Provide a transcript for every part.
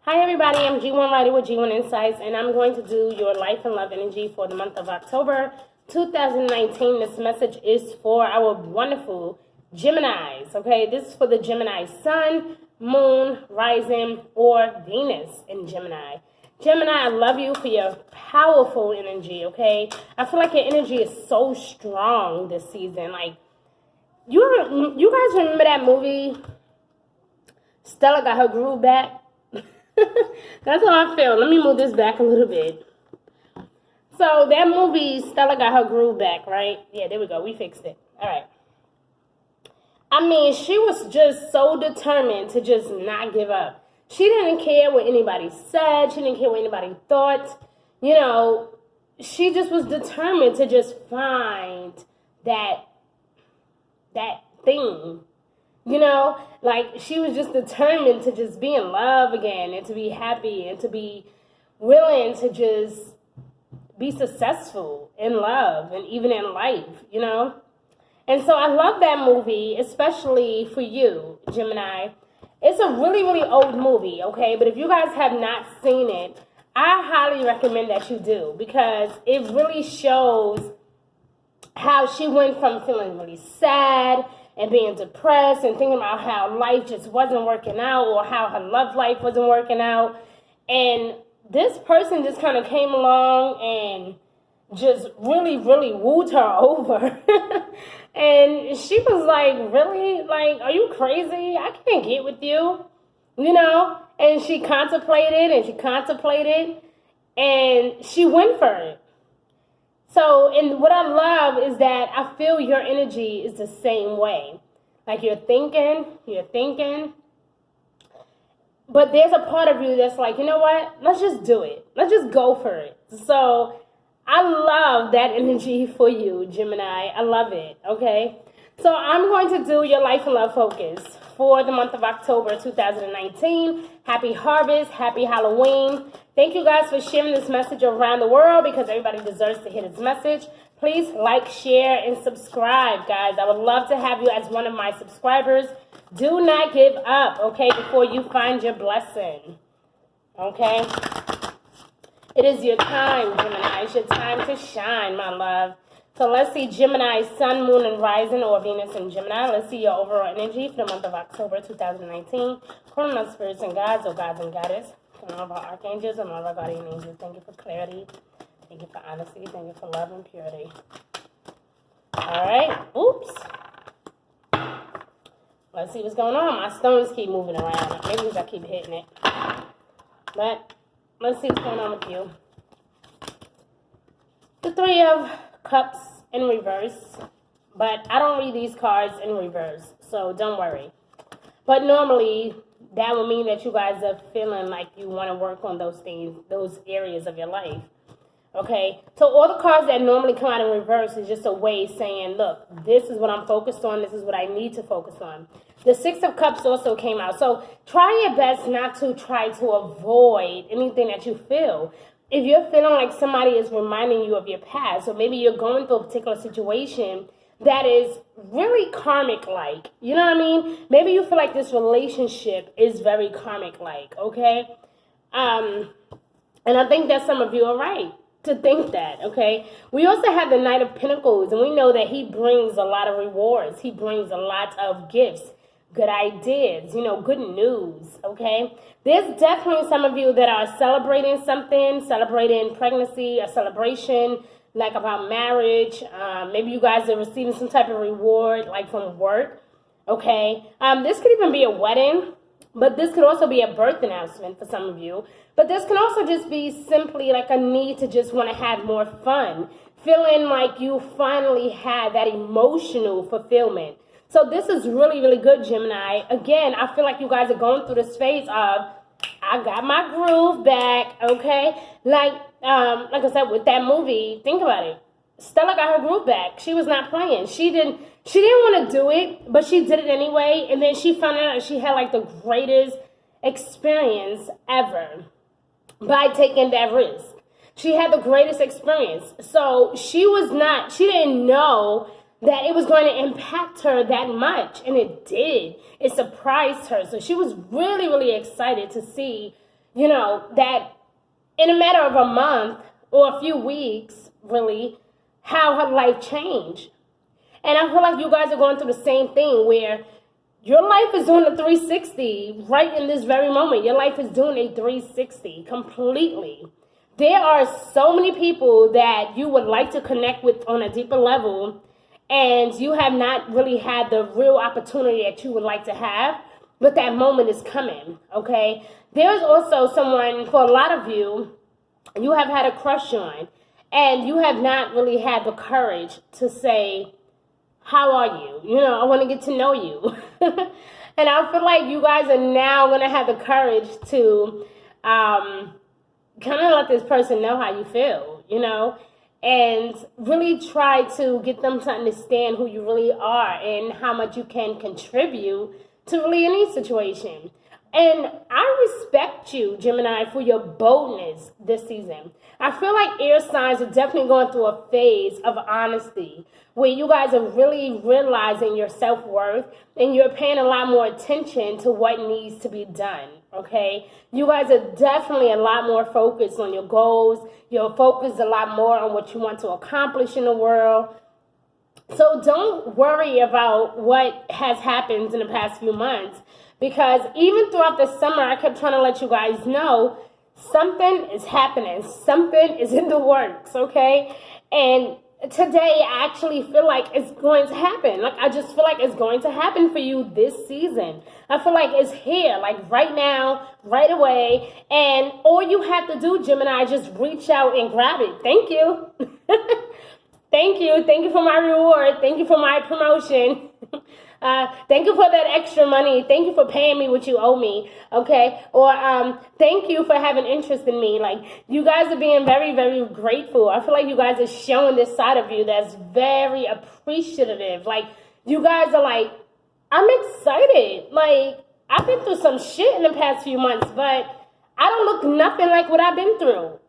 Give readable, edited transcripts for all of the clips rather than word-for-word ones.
Hi everybody, I'm G1 Writer with G1 Insights, and I'm going to do your life and love energy for the month of October 2019. This message is for our wonderful Geminis, okay? This is for the Gemini Sun, Moon, Rising, or Venus in Gemini. Gemini, I love you for your powerful energy, okay? I feel like your energy is so strong this season. Like, you guys remember that movie, Stella Got Her Groove Back? That's how I feel. Let me move this back a little bit. So that movie, Stella Got Her Groove Back, right? Yeah, there we go. We fixed it. All right. I mean, she was just so determined to just not give up. She didn't care what anybody said. She didn't care what anybody thought. You know, she just was determined to just find that thing. You know, like she was just determined to just be in love again and to be happy and to be willing to just be successful in love and even in life, you know. And so I love that movie, especially for you, Gemini. It's a really, really old movie, okay? But if you guys have not seen it, I highly recommend that you do because it really shows how she went from feeling really sad and being depressed and thinking about how life just wasn't working out or how her love life wasn't working out. And this person just kind of came along and just really, really wooed her over. And she was like, really? Like, are you crazy? I can't get with you, you know? And she contemplated and she contemplated and she went for it. So, and what I love is that I feel your energy is the same way. Like you're thinking, but there's a part of you that's like, you know what? Let's just do it. Let's just go for it. So, I love that energy for you, Gemini. I love it, okay? So, I'm going to do your life and love focus for the month of October 2019. Happy harvest, happy Halloween. Thank you guys for sharing this message around the world because everybody deserves to hear this message. Please like, share, and subscribe, guys. I would love to have you as one of my subscribers. Do not give up, okay, before you find your blessing, okay? It is your time, Gemini. It's your time to shine, my love. So let's see Gemini, Sun, Moon, and Rising, or Venus and Gemini. Let's see your overall energy for the month of October 2019. Calling on spirits and gods, or gods and goddess. Calling all of our archangels and all of our guardian angels. Thank you for clarity. Thank you for honesty. Thank you for love and purity. All right. Oops. Let's see what's going on. My stones keep moving around. Maybe because I keep hitting it. But let's see what's going on with you. The Three of Cups in reverse, but I don't read these cards in reverse, so don't worry. But normally, that would mean that you guys are feeling like you want to work on those things, those areas of your life, okay? So all the cards that normally come out in reverse is just a way saying, look, this is what I'm focused on, this is what I need to focus on. The Six of Cups also came out, so try your best not to try to avoid anything that you feel. If you're feeling like somebody is reminding you of your past, or maybe you're going through a particular situation that is really karmic-like, you know what I mean? Maybe you feel like this relationship is very karmic-like, okay? And I think that some of you are right to think that, okay? We also have the Knight of Pentacles, and we know that he brings a lot of rewards. He brings a lot of gifts, good ideas, you know, good news, okay? There's definitely some of you that are celebrating something, celebrating pregnancy, a celebration like about marriage. Maybe you guys are receiving some type of reward like from work, okay? This could even be a wedding, but this could also be a birth announcement for some of you. But this can also just be simply like a need to just want to have more fun, feeling like you finally had that emotional fulfillment. So this is really, really good, Gemini. Again, I feel like you guys are going through this phase of, I got my groove back, okay? Like I said, with that movie, think about it. Stella got her groove back. She was not playing. She didn't want to do it, but she did it anyway. And then she found out she had like the greatest experience ever by taking that risk. She had the greatest experience. So she didn't know that it was going to impact her that much, and it did. It surprised her. So she was really, really excited to see, that in a matter of a month or a few weeks, really, how her life changed. And I feel like you guys are going through the same thing where your life is doing a 360 right in this very moment. Your life is doing a 360 completely. There are so many people that you would like to connect with on a deeper level, and you have not really had the real opportunity that you would like to have, but that moment is coming, okay? There's also someone, for a lot of you, you have had a crush on, and you have not really had the courage to say, how are you? I want to get to know you. And I feel like you guys are now going to have the courage to kind of let this person know how you feel, and really try to get them to understand who you really are and how much you can contribute to really any situation. And I respect you, Gemini, for your boldness this season. I feel like air signs are definitely going through a phase of honesty where you guys are really realizing your self-worth and you're paying a lot more attention to what needs to be done, okay? You guys are definitely a lot more focused on your goals. You're focused a lot more on what you want to accomplish in the world. So don't worry about what has happened in the past few months, because even throughout the summer, I kept trying to let you guys know something is happening. Something is in the works, okay? And today, I actually feel like it's going to happen. Like, I just feel like it's going to happen for you this season. I feel like it's here, like right now, right away. And all you have to do, Gemini, just reach out and grab it. Thank you. Thank you. Thank you for my reward. Thank you for my promotion. Thank you for that extra money. Thank you for paying me what you owe me. Okay. Or thank you for having interest in me. Like, you guys are being very, very grateful. I feel like you guys are showing this side of you that's very appreciative. Like, you guys are like, I'm excited. Like, I've been through some shit in the past few months, but I don't look nothing like what I've been through.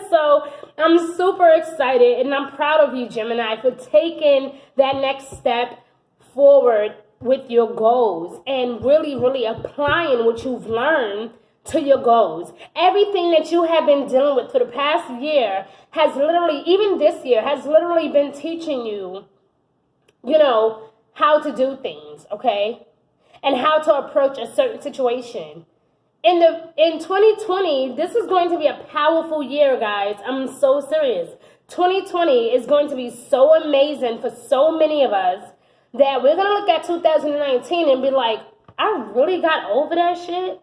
So I'm super excited, and I'm proud of you, Gemini, for taking that next step forward with your goals and really, really applying what you've learned to your goals. Everything that you have been dealing with for the past year has literally, even this year, has literally been teaching you, how to do things, okay? And how to approach a certain situation. In 2020, this is going to be a powerful year, guys. I'm so serious. 2020 is going to be so amazing for so many of us that we're going to look at 2019 and be like, I really got over that shit.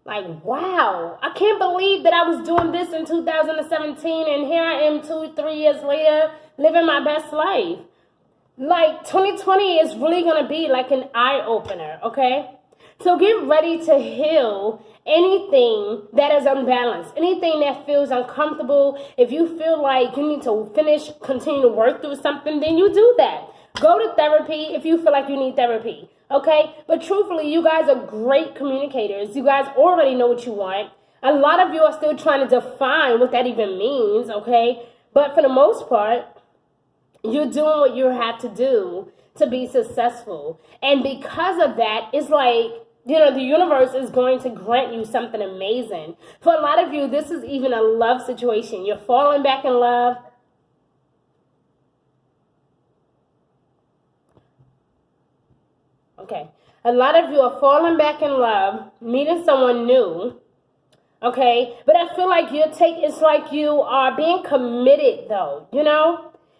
Like, wow, I can't believe that I was doing this in 2017 and here I am 2-3 years later living my best life. Like, 2020 is really going to be like an eye-opener, okay? So get ready to heal anything that is unbalanced, anything that feels uncomfortable. If you feel like you need to continue to work through something, then you do that. Go to therapy if you feel like you need therapy, okay? But truthfully, you guys are great communicators. You guys already know what you want. A lot of you are still trying to define what that even means, okay? But for the most part, you're doing what you have to do to be successful. And because of that, it's like, the universe is going to grant you something amazing. For a lot of you, this is even a love situation. You're falling back in love. Okay. A lot of you are falling back in love, meeting someone new. Okay. But I feel like it's like you are being committed though,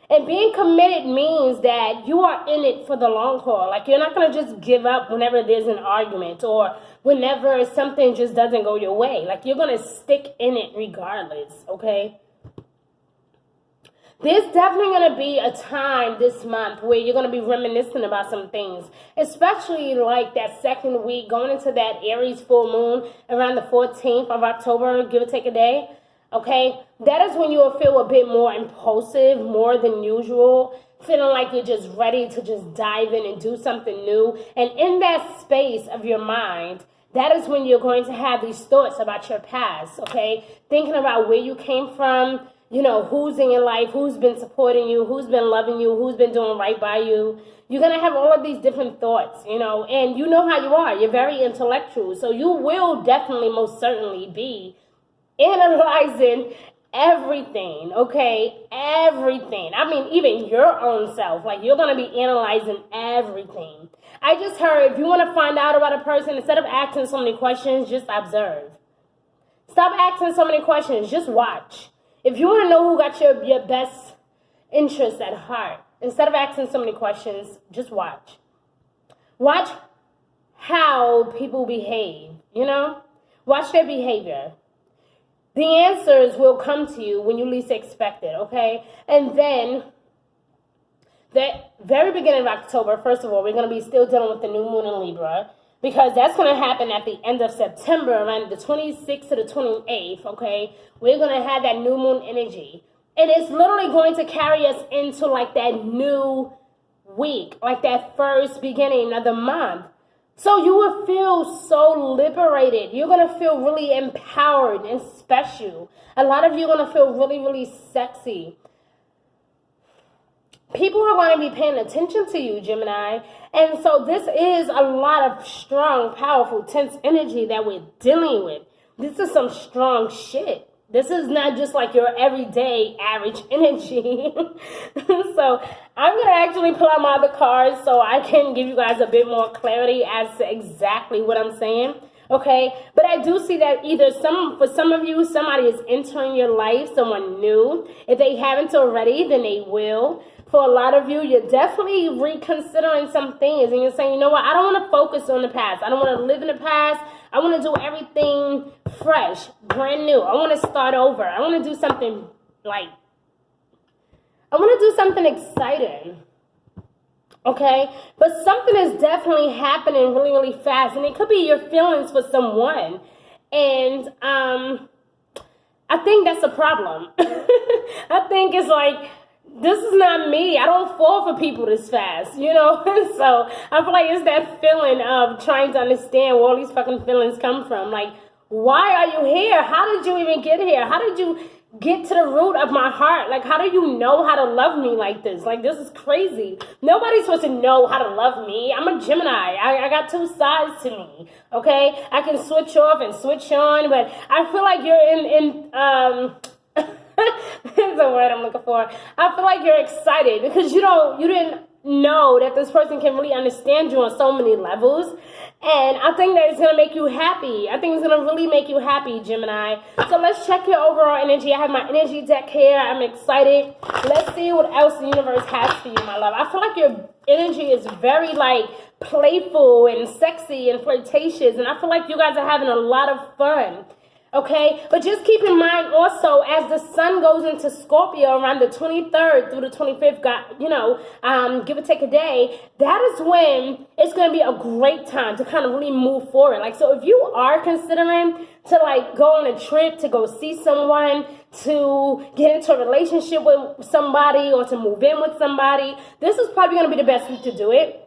And being committed means that you are in it for the long haul. Like, you're not going to just give up whenever there's an argument or whenever something just doesn't go your way. Like, you're going to stick in it regardless, okay? There's definitely going to be a time this month where you're going to be reminiscing about some things, especially like that second week going into that Aries full moon around the 14th of October, give or take a day. Okay, that is when you will feel a bit more impulsive, more than usual, feeling like you're just ready to just dive in and do something new. And in that space of your mind, that is when you're going to have these thoughts about your past, okay? Thinking about where you came from, you know, who's in your life, who's been supporting you, who's been loving you, who's been doing right by you. You're going to have all of these different thoughts, you know, and you know how you are. You're very intellectual. So you will definitely, most certainly be analyzing everything, okay? Everything. I mean, even your own self. Like, you're going to be analyzing everything. I just heard, if you want to find out about a person, instead of asking so many questions, just observe. Stop asking so many questions. Just watch. If you want to know who got your best interests at heart, instead of asking so many questions, just watch. Watch how people behave, you know? Watch their behavior. The answers will come to you when you least expect it, okay? And then, the very beginning of October, first of all, we're going to be still dealing with the new moon in Libra, because that's going to happen at the end of September, around the 26th to the 28th, okay? We're going to have that new moon energy. And it's literally going to carry us into like that new week, like that first beginning of the month. So you will feel so liberated. You're going to feel really empowered and special. A lot of you are going to feel really, really sexy. People are going to be paying attention to you, Gemini. And so this is a lot of strong, powerful, tense energy that we're dealing with. This is some strong shit. This is not just like your everyday average energy. So I'm going to actually pull out my other cards so I can give you guys a bit more clarity as to exactly what I'm saying. Okay, but I do see that either for some of you, somebody is entering your life, someone new. If they haven't already, then they will. For a lot of you, you're definitely reconsidering some things, and you're saying, you know what, I don't want to focus on the past. I don't want to live in the past. I want to do everything fresh, brand new. I want to start over. I want to do something exciting. Okay, but something is definitely happening really, really fast, and it could be your feelings for someone, and I think that's a problem. I think it's like, this is not me. I don't fall for people this fast, you know? So I feel like it's that feeling of trying to understand where all these fucking feelings come from. Like, why are you here? How did you even get here? How did you get to the root of my heart? Like, how do you know how to love me like this? Like, this is crazy. Nobody's supposed to know how to love me. I'm a Gemini. I got two sides to me, okay? I can switch off and switch on, but I feel like you're here's the word I'm looking for. I feel like you're excited because you didn't know that this person can really understand you on so many levels. And I think that it's going to make you happy. I think it's going to really make you happy, Gemini. So let's check your overall energy. I have my energy deck here. I'm excited. Let's see what else the universe has for you, my love. I feel like your energy is very, like, playful and sexy and flirtatious. And I feel like you guys are having a lot of fun. Okay, but just keep in mind also, as the sun goes into Scorpio around the 23rd through the 25th, give or take a day, that is when it's going to be a great time to kind of really move forward. Like, so if you are considering to, like, go on a trip, to go see someone, to get into a relationship with somebody, or to move in with somebody, this is probably going to be the best week to do it.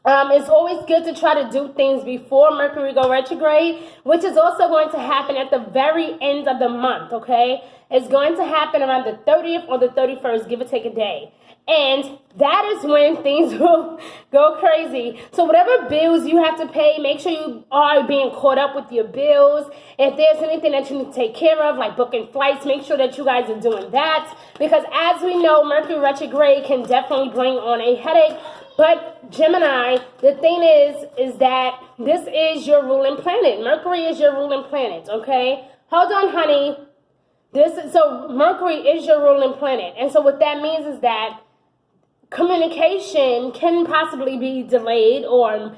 It's always good to try to do things before Mercury go retrograde, which is also going to happen at the very end of the month, okay? It's going to happen around the 30th or the 31st, give or take a day. And that is when things will go crazy. So whatever bills you have to pay, make sure you are being caught up with your bills. If there's anything that you need to take care of, like booking flights, make sure that you guys are doing that. Because as we know, Mercury retrograde can definitely bring on a headache. But Gemini, the thing is that this is your ruling planet. Mercury is your ruling planet, okay? Hold on, honey. So Mercury is your ruling planet. And so what that means is that communication can possibly be delayed or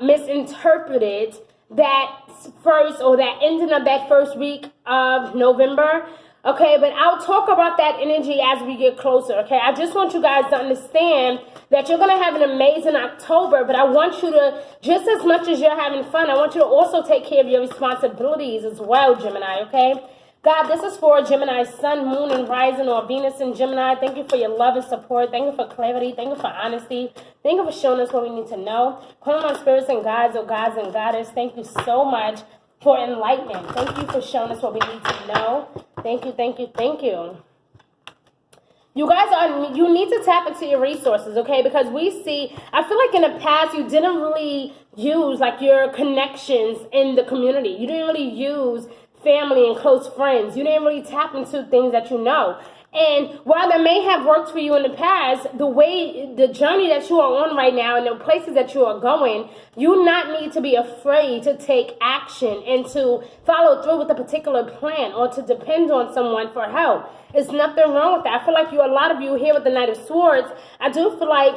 misinterpreted that first, or that ending of that first week of November. Okay, but I'll talk about that energy as we get closer, okay? I just want you guys to understand that you're going to have an amazing October, but I want you to, just as much as you're having fun, I want you to also take care of your responsibilities as well, Gemini, okay? God, this is for Gemini, Sun, Moon, and Rising, or Venus in Gemini. Thank you for your love and support. Thank you for clarity. Thank you for honesty. Thank you for showing us what we need to know. Calling on spirits and guides, or gods and goddess, thank you so much for enlightenment. Thank you for showing us what we need to know. Thank you, thank you, thank you. You guys you need to tap into your resources, okay? Because I feel like in the past you didn't really use like your connections in the community. You didn't really use family and close friends. You didn't really tap into things that you know. And while that may have worked for you in the past, the journey that you are on right now and the places that you are going, you not need to be afraid to take action and to follow through with a particular plan or to depend on someone for help. There's nothing wrong with that. I feel like a lot of you here with the Knight of Swords, I do feel like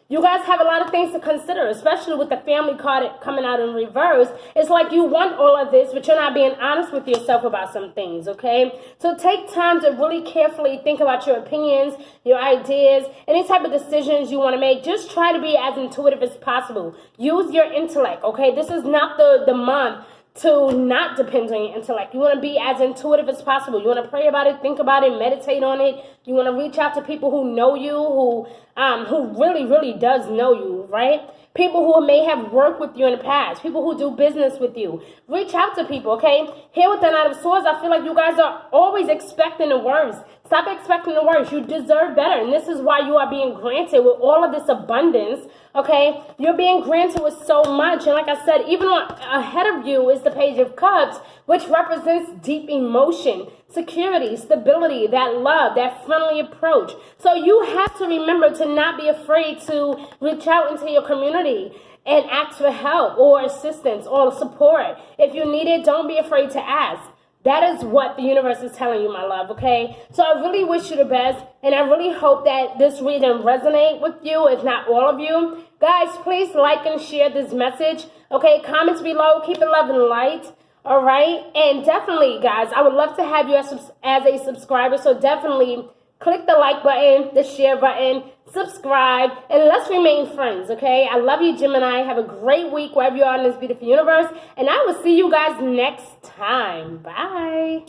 you guys have a lot of things to consider, especially with the family card coming out in reverse. It's like you want all of this, but you're not being honest with yourself about some things, okay? So take time to really carefully think about your opinions, your ideas, any type of decisions you want to make. Just try to be as intuitive as possible. Use your intellect, okay? This is not the month to not depend on your intellect. You want to be as intuitive as possible. You want to pray about it, think about it, meditate on it. You want to reach out to people who know you, who really, really does know you, right? People who may have worked with you in the past, people who do business with you. Reach out to people, okay? Here with the Knight of Swords, I feel like you guys are always expecting the worst. Stop expecting the worst. You deserve better. And this is why you are being granted with all of this abundance, okay? You're being granted with so much. And like I said, even ahead of you is the Page of Cups, which represents deep emotion, security, stability, that love, that friendly approach. So you have to remember to not be afraid to reach out into your community and ask for help or assistance or support. If you need it, don't be afraid to ask. That is what the universe is telling you, my love, okay? So I really wish you the best, and I really hope that this reading resonate with you, if not all of you. Guys, please like and share this message, okay? Comments below, keep it love and light, all right? And definitely, guys, I would love to have you as a subscriber, so definitely click the like button, the share button, subscribe, and let's remain friends, okay? I love you, Gemini. Have a great week wherever you are in this beautiful universe, and I will see you guys next time. Bye.